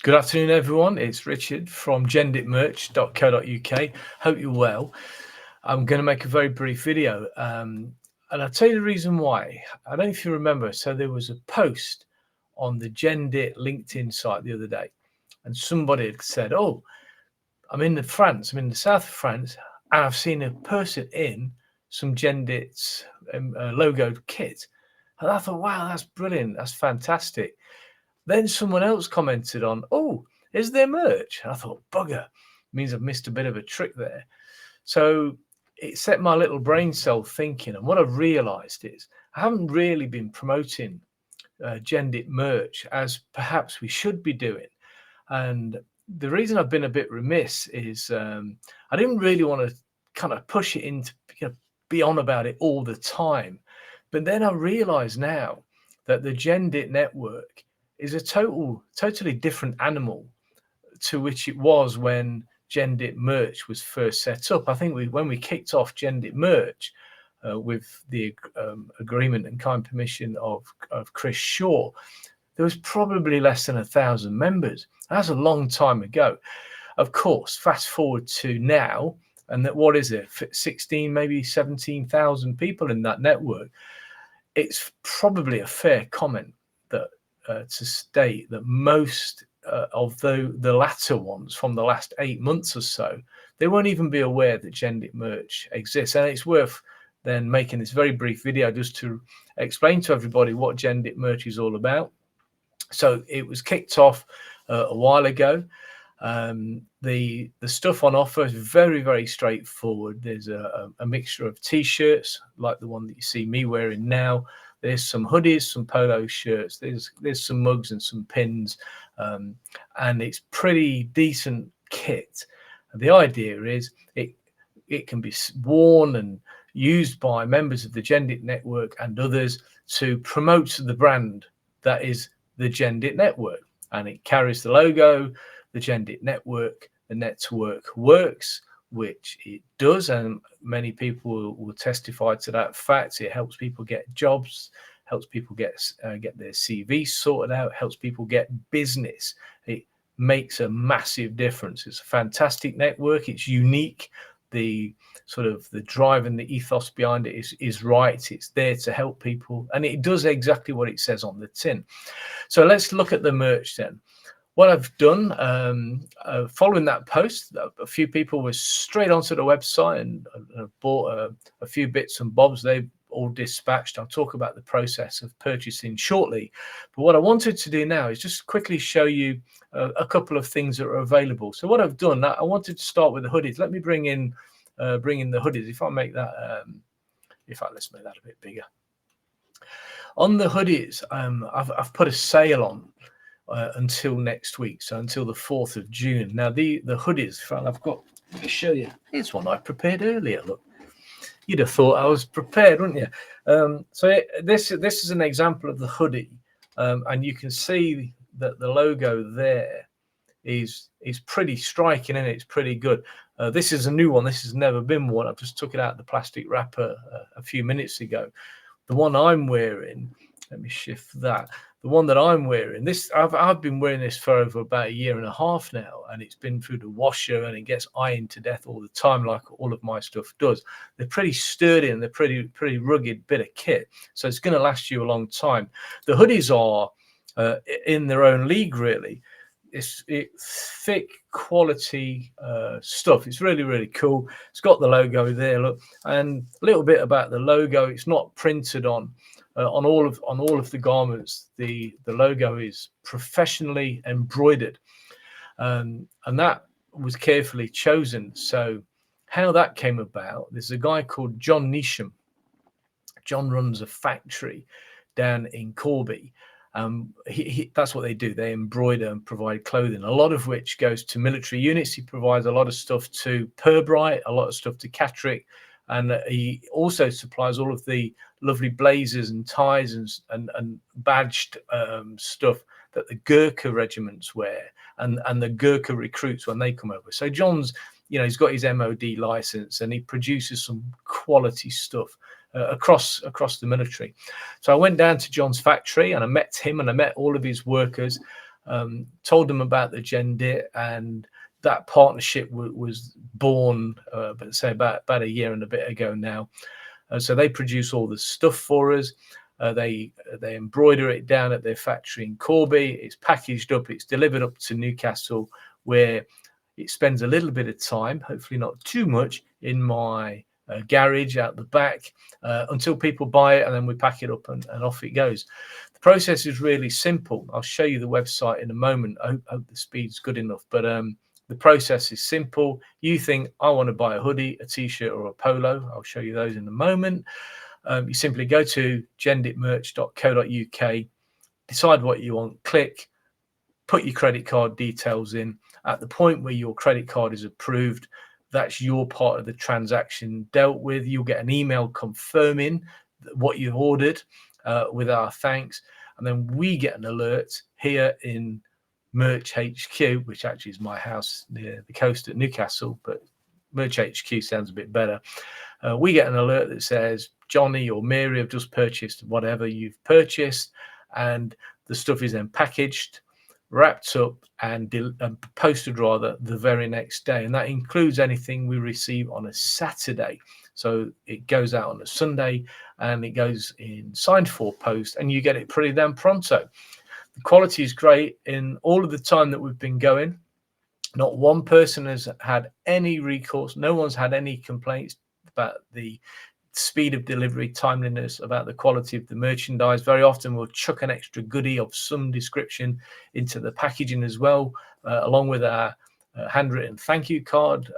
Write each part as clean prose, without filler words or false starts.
Good afternoon, everyone. It's Richard from genditmerch.co.uk. Hope you're well. I'm going to make a very brief video, and I'll tell you the reason why. I don't know if you remember. So there was a post on the Gendit LinkedIn site the other day, and somebody had said, "Oh, I'm in France. I'm in the south of France, and I've seen a person in some Gendit's logoed kit." And I thought, "Wow, that's brilliant. That's fantastic." Then someone else commented on, "Oh, is there merch?" And I thought, bugger, means I've missed a bit of a trick there. So it set my little brain cell thinking. And what I've realized is I haven't really been promoting Gendit merch as perhaps we should be doing. And the reason I've been a bit remiss is I didn't really want to kind of push it into, be on about it all the time. But then I realize now that the Gendit network is a totally different animal to which it was when Gendit merch was first set up. I think when we kicked off Gendit merch with the agreement and kind permission of Chris Shaw, there was probably less than 1,000 members. That's a long time ago. Of course, fast forward to now, and that what is it, 16, maybe 17,000 people in that network. It's probably a fair comment that to state that most of the latter ones from the last 8 months or so, they won't even be aware that Gendit merch exists. And it's worth then making this very brief video just to explain to everybody what Gendit merch is all about. So it was kicked off a while ago. The stuff on offer is very straightforward. There's a mixture of t-shirts like the one that you see me wearing now. There's some hoodies, some polo shirts. There's some mugs and some pins, and it's pretty decent kit. And the idea is it can be worn and used by members of the Gendit network and others to promote the brand that is the Gendit network, and it carries the logo, the Gendit network. The network works, which it does, and many people will testify to that fact. It helps people get jobs, helps people get their CV sorted out, helps people get business. It makes a massive difference. It's a fantastic network. It's unique. The sort of the drive and the ethos behind it is right. It's there to help people, and it does exactly what it says on the tin. So let's look at the merch then. What I've done, following that post, a few people were straight onto the website and bought a few bits and bobs. They all dispatched. I'll talk about the process of purchasing shortly. But what I wanted to do now is just quickly show you a couple of things that are available. So what I've done, I wanted to start with the hoodies. Let me bring in the hoodies. If I make that, in fact, let's make that a bit bigger. On the hoodies, I've put a sale on until next week, so until the 4th of June. Now the hoodies, I've got, let me show you. Here's one I prepared earlier. Look, you'd have thought I was prepared, wouldn't you? This is an example of the hoodie, and you can see that the logo there is pretty striking, and it's pretty good. This is a new one. This has never been worn. I just took it out of the plastic wrapper a few minutes ago. The one I'm wearing, let me shift that. The one that I'm wearing, this I've been wearing this for over about 1.5 years now, and it's been through the washer and it gets ironed to death all the time, like all of my stuff does. They're pretty sturdy and they're pretty rugged bit of kit, so it's going to last you a long time. The hoodies are in their own league, really. It's thick quality stuff. It's really cool. It's got the logo there, look, and a little bit about the logo. It's not printed on all of the garments. The logo is professionally embroidered, and that was carefully chosen. So how that came about, there's a guy called John Neesham. John runs a factory down in Corby. That's what they do. They embroider and provide clothing, a lot of which goes to military units. He provides a lot of stuff to Pirbright, a lot of stuff to Catterick, and he also supplies all of the lovely blazers and ties and badged stuff that the Gurkha regiments wear and the Gurkha recruits when they come over. So John's, he's got his MOD license and he produces some quality stuff across the military. So I went down to John's factory and I met him and I met all of his workers. told them about the Gendit, and that partnership was born, but say about a year and a bit ago now. So they produce all the stuff for us. They embroider it down at their factory in Corby. It's packaged up. It's delivered up to Newcastle, where it spends a little bit of time, hopefully not too much, in my garage out the back until people buy it, and then we pack it up and off it goes. The process is really simple. I'll show you the website in a moment. I hope the speed's good enough, but the process is simple. You think, I want to buy a hoodie, a t-shirt, or a polo. I'll show you those in a moment. You simply go to genditmerch.co.uk, decide what you want, click, put your credit card details in. At the point where your credit card is approved, that's your part of the transaction dealt with. You'll get an email confirming what you've ordered with our thanks. And then we get an alert here in Merch HQ, which actually is my house near the coast at Newcastle, but Merch HQ sounds a bit better. We get an alert that says Johnny or Mary have just purchased whatever you've purchased, and the stuff is then packaged, wrapped up, and posted rather the very next day. And that includes anything we receive on a Saturday. So it goes out on a Sunday and it goes in signed for post, and you get it pretty damn pronto. The quality is great. In all of the time that we've been going, not one person has had any recourse. No one's had any complaints about the speed of delivery, timeliness, about the quality of the merchandise. Very often we'll chuck an extra goodie of some description into the packaging as well, along with our handwritten thank you card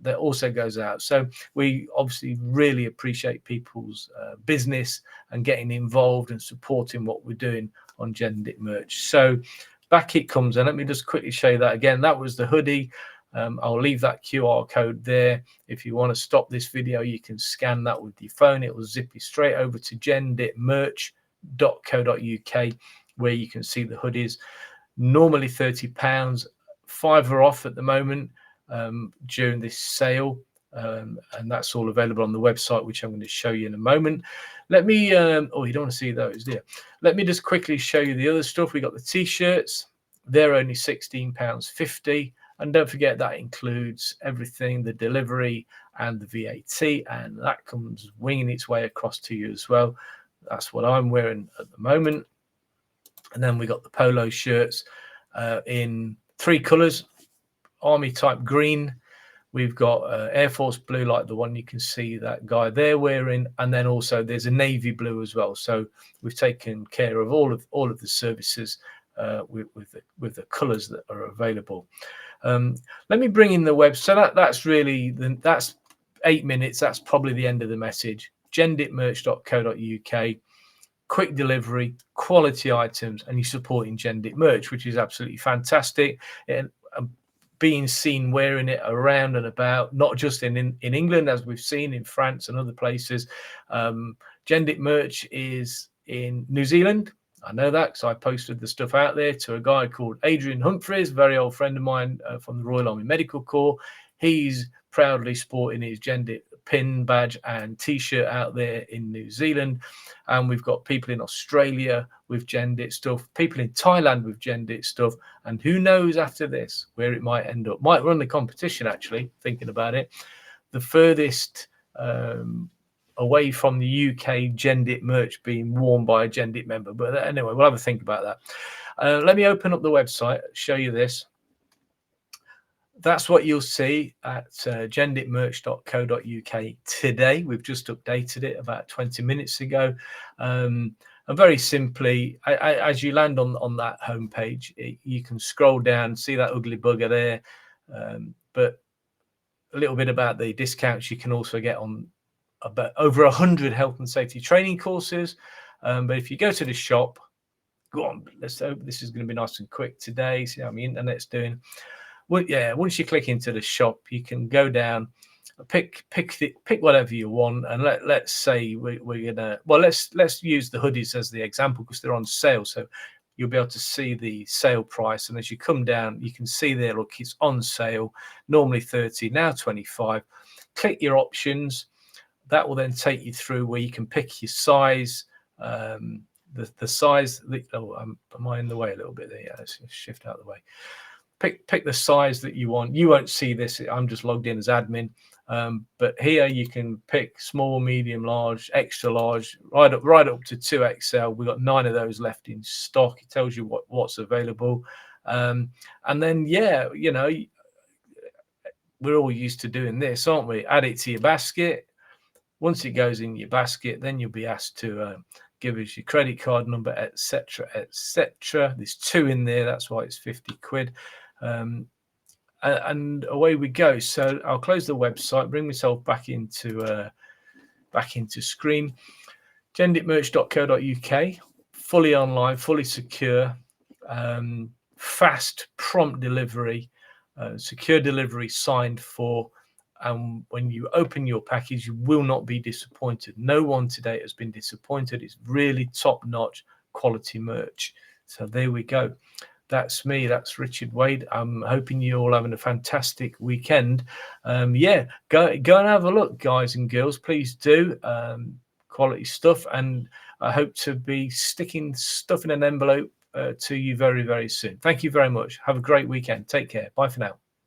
that also goes out. So we obviously really appreciate people's business and getting involved and supporting what we're doing on Gendit Merch. So back it comes, and let me just quickly show you that again. That was the hoodie. I'll leave that QR code there. If you want to stop this video, you can scan that with your phone. It will zip you straight over to genditmerch.co.uk, where you can see the hoodies. Normally £30, £5 off at the moment during this sale. And that's all available on the website, which I'm going to show you in a moment. Let me oh, you don't want to see those, do you? Let me just quickly show you the other stuff. We got the t-shirts. They're only £16.50, and don't forget that includes everything, the delivery and the VAT, and that comes winging its way across to you as well. That's what I'm wearing at the moment. And then we got the polo shirts in 3 colors: army type green, we've got Air Force blue, like the one you can see that guy there wearing, and then also there's a navy blue as well. So we've taken care of all of the services with the colors that are available. Let me bring in the web. So that's really that's 8 minutes. That's probably the end of the message. genditmerch.co.uk. Quick delivery, quality items, and you're supporting Gendit Merch, which is absolutely fantastic. And being seen wearing it around and about, not just in England, as we've seen in France and other places. Gendit Merch is in New Zealand. I know that because I posted the stuff out there to a guy called Adrian Humphreys, a very old friend of mine from the Royal Army Medical Corps. He's proudly sporting his Gendit pin, badge and t-shirt out there in New Zealand. And we've got people in Australia with Gendit stuff, people in Thailand with Gendit stuff, and who knows after this where it might end up. Might run the competition, actually, thinking about it. The furthest away from the UK Gendit merch being worn by a Gendit member. But anyway, we'll have a think about that. Let me open up the website, show you this. That's what you'll see at genditmerch.co.uk today. We've just updated it about 20 minutes ago. And very simply, as you land on that homepage, you can scroll down, see that ugly bugger there. But a little bit about the discounts you can also get on about over 100 health and safety training courses. But if you go to the shop, go on, let's hope this is going to be nice and quick today. See how my internet's doing. Well, yeah, once you click into the shop, you can go down, pick whatever you want, and let's say we're gonna, well, let's use the hoodies as the example because they're on sale, so you'll be able to see the sale price. And as you come down, you can see there, look, it's on sale, normally 30, now 25. Click your options. That will then take you through where you can pick your size, the size. Am I in the way a little bit there? Yeah, let's shift out of the way. Pick the size that you want. You won't see this. I'm just logged in as admin. But here you can pick small, medium, large, extra large, right up to 2XL. We've got 9 of those left in stock. It tells you what's available. And then, yeah, you know, we're all used to doing this, aren't we? Add it to your basket. Once it goes in your basket, then you'll be asked to give us your credit card number, etc., etc. There's 2 in there. That's why it's 50 quid. And away we go. So I'll close the website, bring myself back into screen. genditmerch.co.uk, fully online, fully secure, fast, prompt delivery, secure delivery signed for. And when you open your package, you will not be disappointed. No one today has been disappointed. It's really top-notch quality merch. So there we go. That's me. That's Richard Wade. I'm hoping you're all having a fantastic weekend. Yeah, go and have a look, guys and girls. Please do. Quality stuff, and I hope to be sticking stuff in an envelope to you very, very soon. Thank you very much. Have a great weekend. Take care. Bye for now.